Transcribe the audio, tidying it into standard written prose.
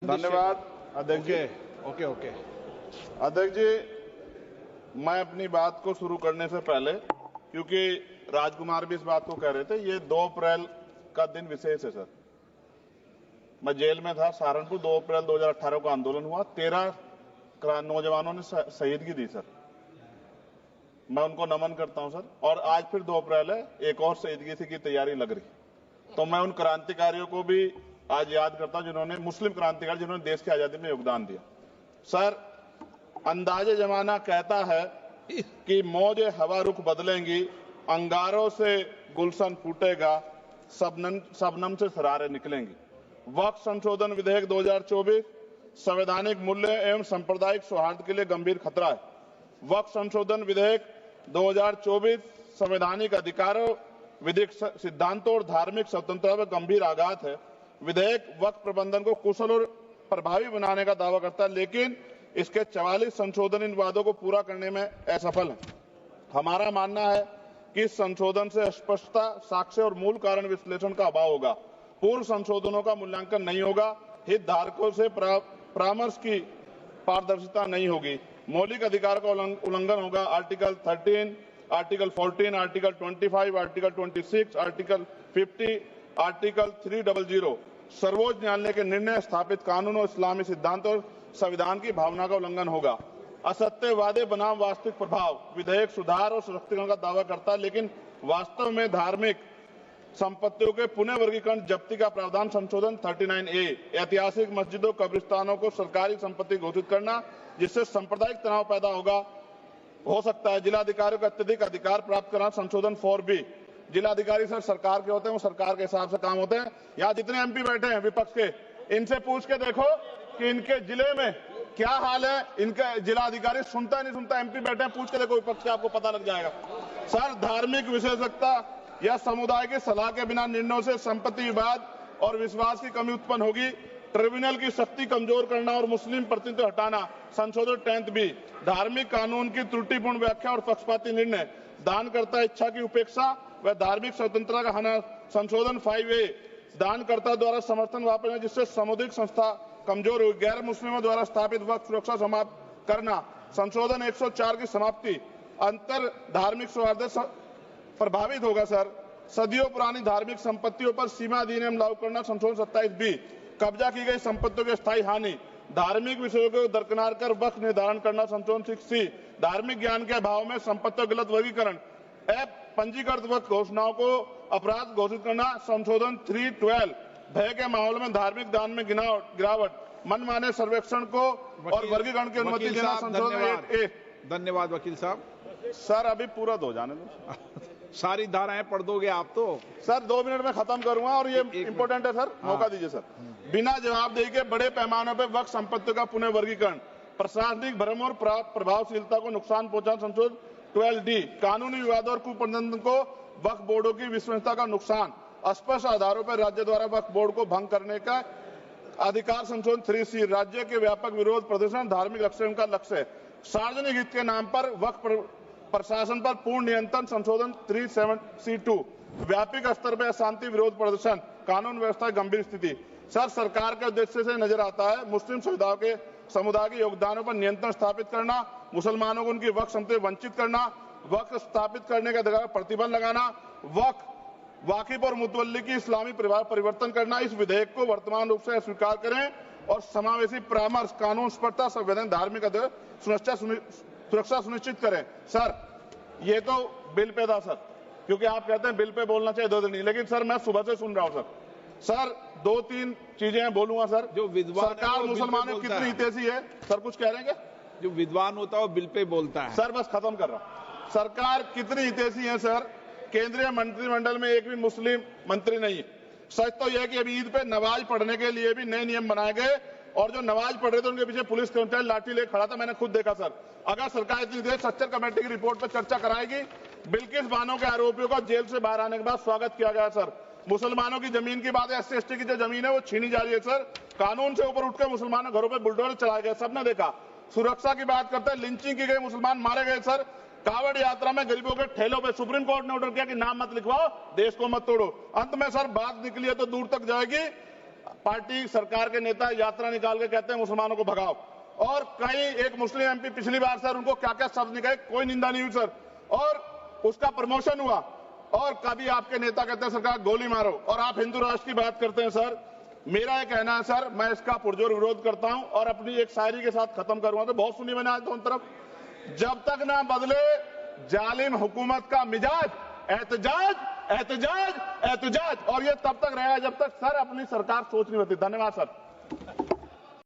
धन्यवाद अध्यक्ष जी। ओके। अध्यक्ष जी, मैं अपनी बात को शुरू करने से पहले, क्योंकि राजकुमार भी इस बात को कह रहे थे, ये 2 अप्रैल का दिन विशेष है सर। मैं जेल में था सहारनपुर, 2 अप्रैल 2018 को आंदोलन हुआ, 13 नौजवानों ने शहीदगी दी सर। मैं उनको नमन करता हूं सर। और आज फिर 2 अप्रैल है, एक और शहीदगी की तैयारी लग रही। तो मैं उन क्रांतिकारियों को भी आज याद करता हूं जिन्होंने, मुस्लिम क्रांतिकारी जिन्होंने देश की आजादी में योगदान दिया। सर, अंदाजे जमाना कहता है कि मौजे हवा रुख बदलेंगी, अंगारों से गुलशन फूटेगा, शबनम से सरारे निकलेंगी। वक्फ संशोधन विधेयक 2024 संवैधानिक मूल्य एवं सांप्रदायिक सौहार्द के लिए गंभीर खतरा है। वक्फ संशोधन विधेयक 2024 संवैधानिक अधिकारों, विधिक सिद्धांतों और धार्मिक स्वतंत्रता पर गंभीर आघात है। विधेयक वक्फ प्रबंधन को कुशल और प्रभावी बनाने का दावा करता है, लेकिन इसके 44 संशोधन इन वादों को पूरा करने में असफल है। हमारा मानना है कि इस संशोधन से स्पष्टता, साक्ष्य और मूल कारण विश्लेषण का अभाव होगा। पूर्व संशोधनों का मूल्यांकन नहीं होगा, हितधारकों से परामर्श की पारदर्शिता नहीं होगी, मौलिक अधिकार का उल्लंघन होगा। Article 13, article 14, article 25, article 26, article 50, article 300 सर्वोच्च न्यायालय के निर्णय, स्थापित कानून और इस्लामी सिद्धांत और संविधान की भावना का उल्लंघन होगा। असत्य वादे बनाम वास्तविक प्रभाव, विधेयक सुधार और सशक्तिकरण का दावा करता है, लेकिन वास्तव में धार्मिक संपत्तियों के पुनः वर्गीकरण जब्ती का प्रावधान संशोधन 39A, ऐतिहासिक मस्जिदों, कब्रिस्तानों को सरकारी संपत्ति घोषित करना, जिससे सांप्रदायिक तनाव पैदा हो सकता है। जिलाधिकारियों को अत्यधिक अधिकार प्राप्त करना, संशोधन 4B। जिलाधिकारी सर सरकार के होते हैं, वो सरकार के हिसाब से काम होते हैं। यहाँ जितने MP बैठे हैं विपक्ष के, इनसे पूछ के देखो कि इनके जिले में क्या हाल है। इनका जिलाधिकारी सुनता नहीं सुनता, MP बैठे हैं, पूछ के देखो विपक्ष के, आपको पता लग जाएगा। सर, धार्मिक विशेषज्ञता या समुदाय की सलाह के बिना निर्णयों से संपत्ति विवाद और विश्वास की कमी उत्पन्न होगी। ट्रिब्यूनल की शक्ति कमजोर करना और मुस्लिम प्रतिनिधित्व हटाना, संशोधन 10B। धार्मिक कानून की त्रुटिपूर्ण व्याख्या और पक्षपाती निर्णय, दानकर्ता इच्छा की उपेक्षा व धार्मिक स्वतंत्रता का हनन, संशोधन 5A। दानकर्ता द्वारा समर्थन वापस लेना, जिससे सामुदायिक संस्था कमजोर हुई। गैर मुस्लिमों द्वारा स्थापित वक्फ सुरक्षा समाप्त करना, संशोधन 104 की समाप्ति। अंतर धार्मिक सौहार्द प्रभावित होगा सर। सदियों पुरानी धार्मिक संपत्तियों पर सीमा अधिनियम लागू करना, संशोधन 27B। कब्जा की गई संपत्तियों की स्थायी हानि, धार्मिक विषयों को दरकिनार कर वक्फ निर्धारण करना, संशोधन 6C। धार्मिक ज्ञान के अभाव में संपत्तियों गलत वर्गीकरण, पंजीकृत वक्फ घोषणाओं को अपराध घोषित करना, संशोधन 312। भय के माहौल में धार्मिक दान में गिरावट, मनमाने सर्वेक्षण को और वर्गीकरण की अनुमति देना, संशोधन 8A। धन्यवाद वकील साहब। सर, अभी पूरा दो जाने दो। सारी धाराएं पढ़ दोगे आप तो? सर, 2 मिनट में खत्म करूंगा और ये इंपॉर्टेंट है सर, मौका दीजिए सर। बिना जवाबदेही के बड़े पैमाने पर वक्फ संपत्तियों का पुनः वर्गीकरण, प्रशासनिक भ्रम और प्रभावशीलता को नुकसान पहुंचाना, संशोधन 12D। कानूनी विवाद और कुप्रबंधन को वक्फ बोर्डों की विश्वसनीयता का नुकसान, स्पष्ट आधारों पर राज्य द्वारा वक्फ बोर्ड को भंग करने का अधिकार, संशोधन 3C। राज्य के व्यापक विरोध प्रदर्शन धार्मिक लक्ष्य का लक्ष्य, सार्वजनिक हित के नाम पर वक्फ प्रशासन पर पूर्ण नियंत्रण, संशोधन 37C2। व्यापक स्तर पर अशांति विरोध प्रदर्शन, कानून व्यवस्था की गंभीर स्थिति। सर, सरकार के उद्देश्य से नजर आता है मुस्लिम समुदाय के योगदानों पर नियंत्रण स्थापित करना, मुसलमानों को उनकी वक्फ संपत्ति वंचित करना, वक्फ स्थापित करने के अधिकार पर प्रतिबंध लगाना, वाकिफ और मुतवल्ली की इस्लामी परिवर्तन करना। इस विधेयक को वर्तमान रूप से स्वीकार करें और समावेशी परामर्श, कानून स्पष्टता, संवैधानिक धार्मिक सुरक्षा सुनिश्चित करें। सर, ये तो बिल पे था सर, क्योंकि आप कहते हैं बिल पे बोलना चाहिए 2 दिन नहीं, लेकिन सर मैं सुबह से सुन रहा हूं सर 2-3 चीजें बोलूंगा सर। जो विद्वान सरकार मुसलमानों की कितनी हितैषी है सर, कुछ कह रहे हैं क्या? जो विद्वान होता है वो बिल पे बोलता है सर। बस खत्म कर रहा हूं। सरकार कितनी हितैषी है सर? केंद्रीय मंत्रिमंडल में एक भी मुस्लिम मंत्री नहीं है। सच तो यह है कि अभी ईद पे नमाज पढ़ने के लिए भी नए नियम बनाए गए और जो नमाज पढ़ रहे थे उनके पीछे पुलिस कर्मचारी लाठी लेकर खड़ा था, मैंने खुद देखा सर। अगर सरकार इतनी देर सच्चर कमेटी की रिपोर्ट पर चर्चा कराएगी, बिल्किस बानो के आरोपियों का जेल से बाहर आने के बाद स्वागत किया गया सर। मुसलमानों की जमीन की बात है, SC/ST की जो जमीन है वो छीनी जा रही है सर। कानून से ऊपर उठकर मुसलमानों घरों पर बुलडोजर चलाए गए, सबने देखा। सुरक्षा की बात करते हैं, लिंचिंग की गई, मुसलमान मारे गए सर। कावड़ यात्रा में गरीबों के ठेलों पे सुप्रीम कोर्ट ने ऑर्डर किया कि नाम मत लिखवाओ, देश को मत तोड़ो। अंत में सर बात निकली है तो दूर तक जाएगी। पार्टी सरकार के नेता यात्रा निकाल के कहते हैं मुसलमानों को भगाओ, और कई एक मुस्लिम एमपी पिछली बार सर उनको क्या क्या शब्द निकाले, कोई निंदा नहीं हुई सर, और उसका प्रमोशन हुआ। और कभी आपके नेता कहते हैं सरकार गोली मारो, और आप हिंदू राष्ट्र की बात करते हैं सर। मेरा यह कहना है सर, मैं इसका पुरजोर विरोध करता हूं और अपनी एक शायरी के साथ खत्म करूंगा। तो बहुत सुनी मैंने आज दोनों तरफ, जब तक ना बदले जालिम हुकूमत का मिजाज, एहतजाज एहतजाज एहतजाज, और ये तब तक रहेगा जब तक सर अपनी सरकार सोच नहीं होती। धन्यवाद सर।